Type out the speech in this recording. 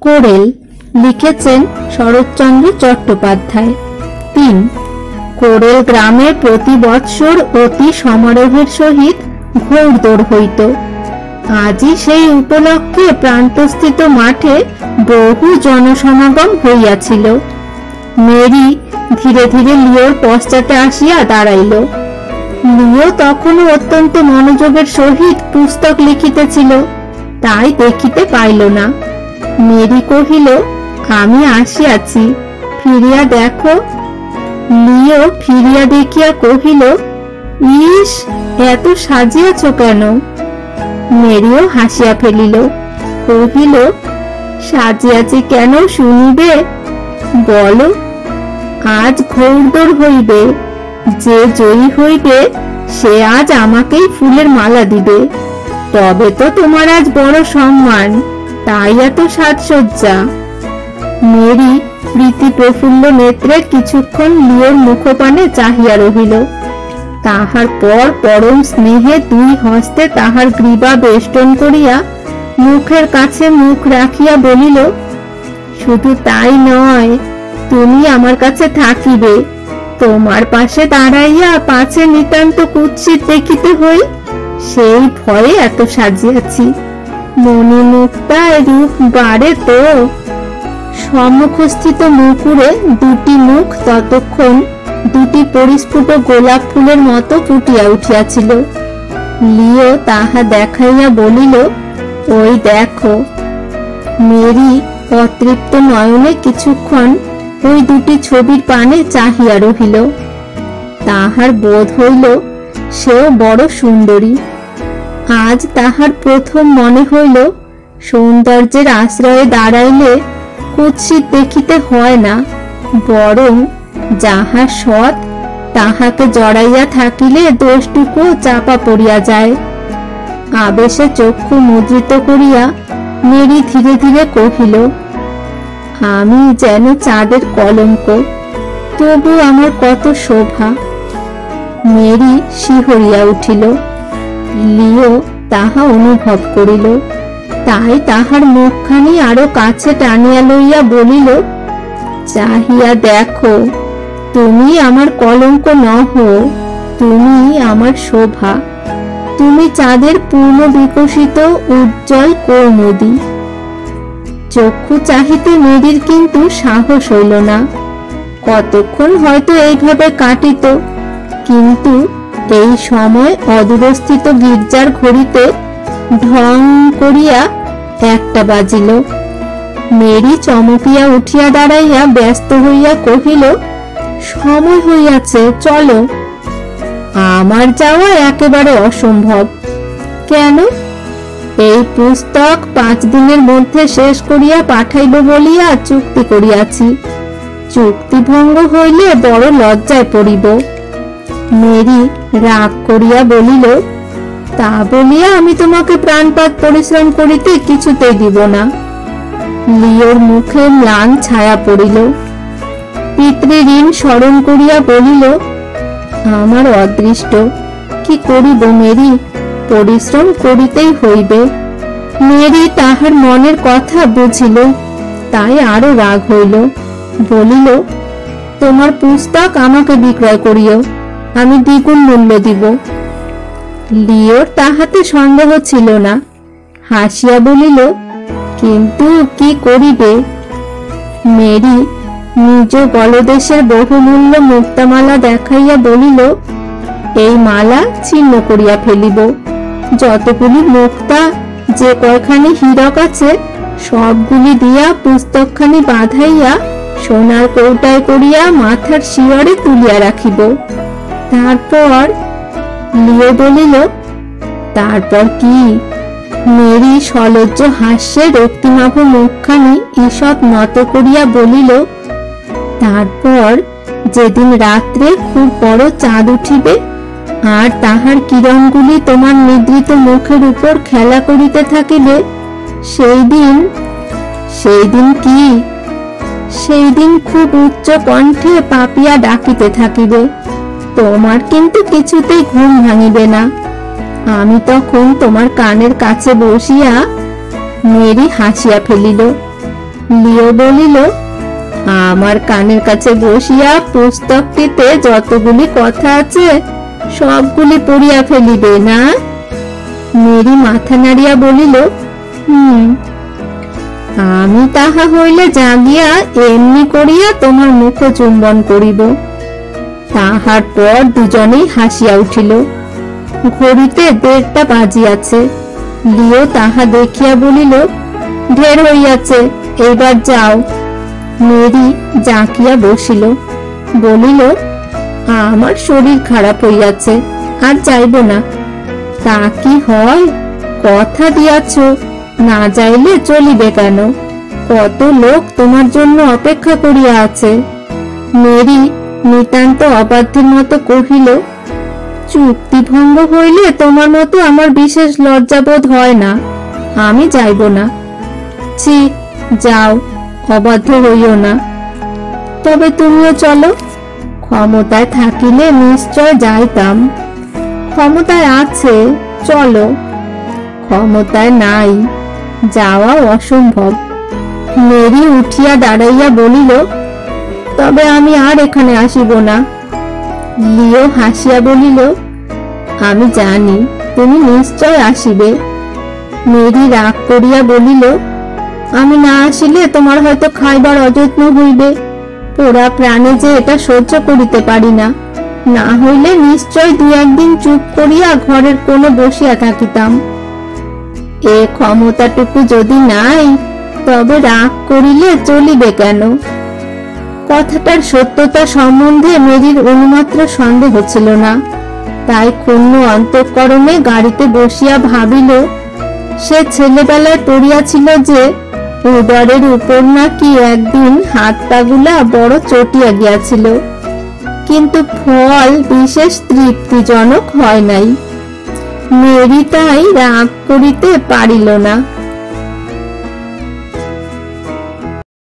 কোড়েল লিখেছেন শরৎচন্দ্র চট্টোপাধ্যায়। ৩. কোড়েল গ্রামে প্রতি বৎসর অতি সমারোহের সহিত ঘোড়দৌড় হইত। আজই সেই উপলক্ষে প্রান্তস্থিত মাঠে বহু জনসমাগম হইয়াছিল। মেরি ধীরে ধীরে লিওর পশ্চাতে আসিয়া দাঁড়াইল। লিও তখনও অত্যন্ত মনোযোগের সহিত পুস্তক লিখিতেছিল, তাই দেখিতে পাইল না। মেরি কহিল, আমি আসিয়াছি, ফিরিয়া দেখো। লিও ফিরিয়া দেখিয়া কহিল, ইস, এত সাজিয়াছ কেন? মেরিও হাসিয়া ফেলিল, কহিল, সাজিয়াছি কেন শুনিবে? বলো। আজ ঘোড়দৌড় হইবে, যে জয়ী হইবে সে আজ আমাকেই ফুলের মালা দিবে। তবে তো তোমার আজ বড় সম্মান, তাই এত সাজসজ্জা। মেরি প্রীতি প্রফুল্ল নেত্রে কিছুক্ষণ লিওর মুখপানে চাহিয়া রহিল। তাহার পর পরম স্নেহে দুই হস্তে তাহার গ্রীবা বেষ্টন করিয়া মুখের কাছে মুখ রাখিয়া বলিল, শুধু তাই নয়, তুমি আমার কাছে থাকিবে। তোমার পাশে দাঁড়াইয়া পাছে নিতান্ত কুৎসিত দেখিতে হই, সেই ভয়ে এত সাজিয়াছি। মনে মুক্তায় রূপ বাড়ে তো। সম্মুখস্থিত মুকুরে দুটি মুখ ততক্ষণ দুটি পরিস্ফুট গোলাপ ফুলের মতো ফুটিয়া উঠিয়াছিল। লিও তাহা দেখাইয়া বলিল, ওই দেখো। মেরি অতৃপ্ত নয়নে কিছুক্ষণ ওই দুটি ছবির পানে চাহিয়া রহিল। তাহার বোধ হইল সেও বড় সুন্দরী। আজ তাহার প্রথম মনে হইল, সৌন্দর্যের আশ্রয়ে দাঁড়াইলে কুৎসিত দেখিতে হয় না, বরং যাহা সৎ তাহাকে জড়াইয়া থাকিলে দোষটুকু চাপা পড়িয়া যায়। আবেশে চক্ষু মুদ্রিত করিয়া মেরি ধীরে ধীরে কহিল, আমি যেন চাঁদের কলঙ্ক, তবু আমার কত শোভা। মেরি শিহরিয়া উঠিল। লিও তাহা অনুভব করিল, তাই তাহার মুখখানি আরো কাছে টানিয়া লইয়া বলিল, চাহিয়া দেখো, তুমি আমার কলঙ্ক নহ, তুমি আমার শোভা। তুমি চাঁদের পূর্ণ বিকশিত উজ্জ্বল কৌমুদী। চক্ষু চাহিতে মেরির কিন্তু সাহস হইল না। কতক্ষণ হয়তো এইভাবে কাটিত, কিন্তু এই সময় অদূরস্থিত গির্জার ঘড়িতে ঢং করিয়া 1টা বাজিল। মেরি চমকিয়া উঠিয়া দাঁড়াইয়া ব্যস্ত হইয়া কহিল, সময় হইয়াছে, চলো। আমার যাওয়া একেবারে অসম্ভব। কেন? এই পুস্তক 5 দিনের মধ্যে শেষ করিয়া পাঠাইব বলিয়া চুক্তি করিয়াছি। চুক্তি ভঙ্গ হইলে বড় লজ্জায় পড়িব। মেরি রাগ করিয়া বলিল, তা বলিয়া আমি তোমাকে প্রাণপাত পরিশ্রম করিতে কিছুতেই দিব না। লিওর মুখে ম্লান ছায়া পড়িল। পিতৃঋণ স্মরণ করিয়া বলিল, আমার অদৃষ্ট, কি করিব মেরি, পরিশ্রম করিতেই হইবে। মেরি তাহার মনের কথা বুঝিল, তাই আরো রাগ হইল। বলিল, তোমার পুস্তক আমাকে বিক্রয় করিও, আমি দ্বিগুণ মূল্য দিব। লিওর তাহাতে সন্দেহ ছিল না, হাসিয়া বলিল, কিন্তু কি করিবে? মেরি নিজ গলদেশের বহুমূল্য মুক্তামালা দেখাইয়া বলিল, এই মালা ছিন্ন করিয়া ফেলিব। যতগুলি মুক্তা, যে কয়খানি হীরক আছে, সবগুলি দিয়া পুস্তকখানি বাঁধাইয়া সোনার কৌটায় করিয়া মাথার শিয়রে তুলিয়া রাখিব। তারপর? লিও বলিল, তারপর কি? মেরি সলজ্জ হাস্যে রক্তিমাভ মুখখানি ঈষৎ নত করিয়া বলিল, তারপর যেদিন রাত্রে খুব বড় চাঁদ উঠিবে আর তাহার কিরণগুলি তোমার নিদ্রিত মুখের উপর খেলা করিতে থাকিবে, সেই দিন। সেই দিন কি? সেই দিন খুব উচ্চ কণ্ঠে পাপিয়া ডাকিতে থাকিবে। তোমার কিন্তু কিছুতেই ঘুম ভাঙিবে না। আমি তখন তোমার কানের কাছে বসিয়া। মেরি হাসিয়া ফেলিল। লিও বলিল, আমার কানের কাছে বসিয়া পুস্তকটিতে যতগুলি কথা আছে সবগুলি পড়িয়া ফেলিবে না? মেরি মাথা নাড়িয়া বলিল, আমি তাহা হইলে জাগিয়া এমনি করিয়া তোমার মুখ চুম্বন করিব। তাহার পর দুজনেই হাসিয়া উঠিল। ঘড়িতে 1:30 বাজিয়াছে। লিও তাহা দেখিয়া বলিল, ঢের হইয়াছে, এইবার যাও। মেরি জাঁকিয়া বসিল, বলিল, আমার শরীর খারাপ হইয়াছে, আর যাইব না। তা কি হয়? কথা দিয়াছ, না যাইলে চলিবে কেন? কত লোক তোমার জন্য অপেক্ষা করিয়া আছে। মেরি নিতান্ত অবাধ্যের মতো কহিল, চুক্তি ভঙ্গ হইলে তোমার মতো আমার বিশেষ লজ্জাবোধ হয় না, আমি যাইব না। ছি, যাও, অবাধ্য হইও না। তবে তুমিও চলো। ক্ষমতায় থাকিলে নিশ্চয় যাইতাম। ক্ষমতায় আছে, চলো। ক্ষমতায় নাই, যাওয়া অসম্ভব। মেরি উঠিয়া দাঁড়াইয়া বলিল, তবে আমি আর এখানে আসিব না। লিও হাসিয়া বলিল, আমি জানি তুমি নিশ্চয় আসিবে। মেরি রাগ করিয়া বলিল, আমি না আসিলে তোমার হয়তো খাইবার অযত্ন হইবে। পোড়া প্রাণে যে এটা সহ্য করিতে পারি না। না হইলে নিশ্চয় 2-1 দিন চুপ করিয়া ঘরের কোণে বসিয়া থাকিতাম। এ ক্ষমতাটুকু যদি নাই, তবে রাগ করিলে চলিবে কেন? কথাটার সত্যতা সম্বন্ধে মেরির অনুমাত্র সন্দেহ ছিল না। তাই ক্ষুণ্ণ অন্তঃকরণে গাড়িতে বসিয়া ভাবিল, সে ছেলেবেলায় পড়িয়াছিল যে উদরের উপর নাকি একদিন হাত পাগুলা বড় চটিয়া গিয়াছিল, কিন্তু ফল বিশেষ তৃপ্তিজনক হয় নাই। মেরি তাই রাগ করিতে পারিল না।